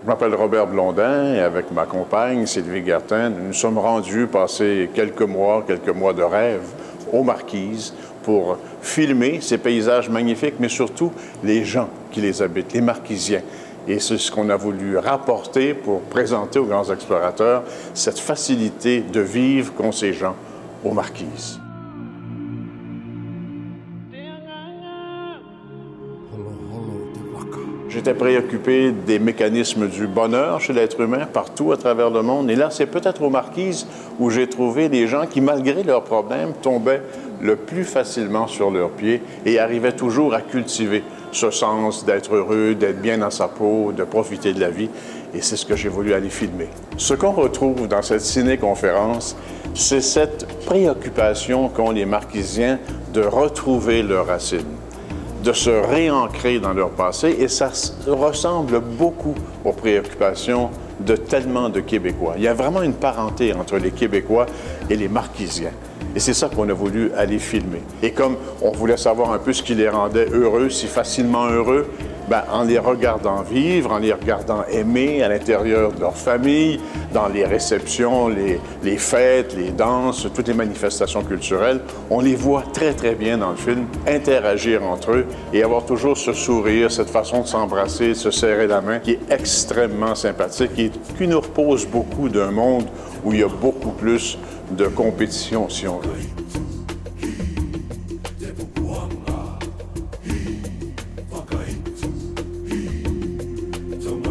Je m'appelle Robert Blondin et avec ma compagne Sylvie Guertin, nous nous sommes rendus passer quelques mois de rêve aux Marquises pour filmer ces paysages magnifiques, mais surtout les gens qui les habitent, les Marquisiens. Et c'est ce qu'on a voulu rapporter pour présenter aux grands explorateurs, cette facilité de vivre qu'ont ces gens aux Marquises. J'étais préoccupé des mécanismes du bonheur chez l'être humain partout à travers le monde. Et là, c'est peut-être aux Marquises où j'ai trouvé des gens qui, malgré leurs problèmes, tombaient le plus facilement sur leurs pieds et arrivaient toujours à cultiver ce sens d'être heureux, d'être bien dans sa peau, de profiter de la vie. Et c'est ce que j'ai voulu aller filmer. Ce qu'on retrouve dans cette ciné-conférence, c'est cette préoccupation qu'ont les Marquisiens de retrouver leurs racines, de se réancrer dans leur passé, et ça ressemble beaucoup aux préoccupations de tellement de Québécois. Il y a vraiment une parenté entre les Québécois et les Marquisiens. Et c'est ça qu'on a voulu aller filmer. Et comme on voulait savoir un peu ce qui les rendait heureux, si facilement heureux, bien, en les regardant vivre, en les regardant aimer à l'intérieur de leur famille, dans les réceptions, les fêtes, les danses, toutes les manifestations culturelles, on les voit très, très bien dans le film interagir entre eux et avoir toujours ce sourire, cette façon de s'embrasser, de se serrer la main, qui est extrêmement sympathique et qui nous repose beaucoup d'un monde où il y a beaucoup plus de compétition, si on veut.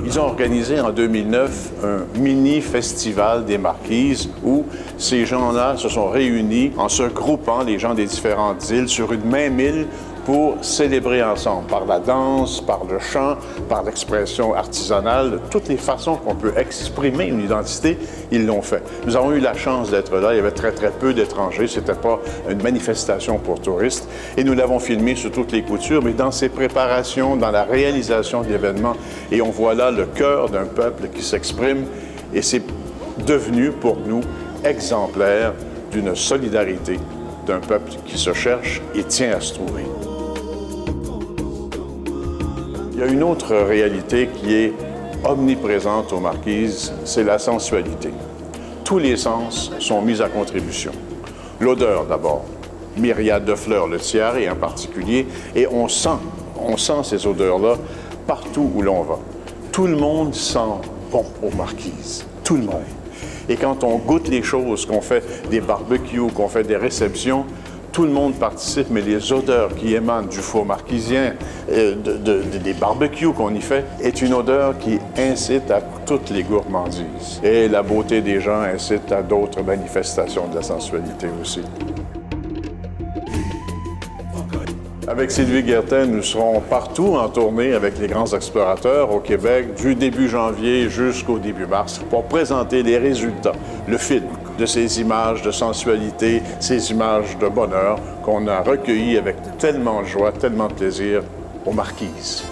Ils ont organisé en 2009 un mini-festival des Marquises où ces gens-là se sont réunis en se groupant, les gens des différentes îles, sur une même île pour célébrer ensemble, par la danse, par le chant, par l'expression artisanale, de toutes les façons qu'on peut exprimer une identité, ils l'ont fait. Nous avons eu la chance d'être là, il y avait très, très peu d'étrangers, c'était pas une manifestation pour touristes, et nous l'avons filmé sur toutes les coutures, mais dans ses préparations, dans la réalisation de l'événement, et on voit là le cœur d'un peuple qui s'exprime, et c'est devenu pour nous exemplaire d'une solidarité d'un peuple qui se cherche et tient à se trouver. Il y a une autre réalité qui est omniprésente aux Marquises, c'est la sensualité. Tous les sens sont mis à contribution. L'odeur d'abord, myriade de fleurs, le tiare en particulier, et on sent ces odeurs-là partout où l'on va. Tout le monde sent bon aux Marquises, tout le monde. Et quand on goûte les choses, qu'on fait des barbecues, qu'on fait des réceptions, tout le monde participe, mais les odeurs qui émanent du four marquisien, des barbecues qu'on y fait, est une odeur qui incite à toutes les gourmandises. Et la beauté des gens incite à d'autres manifestations de la sensualité aussi. Avec Sylvie Guertin, nous serons partout en tournée avec les grands explorateurs au Québec du début janvier jusqu'au début mars pour présenter les résultats, le film de ces images de sensualité, ces images de bonheur qu'on a recueillies avec tellement de joie, tellement de plaisir aux Marquises.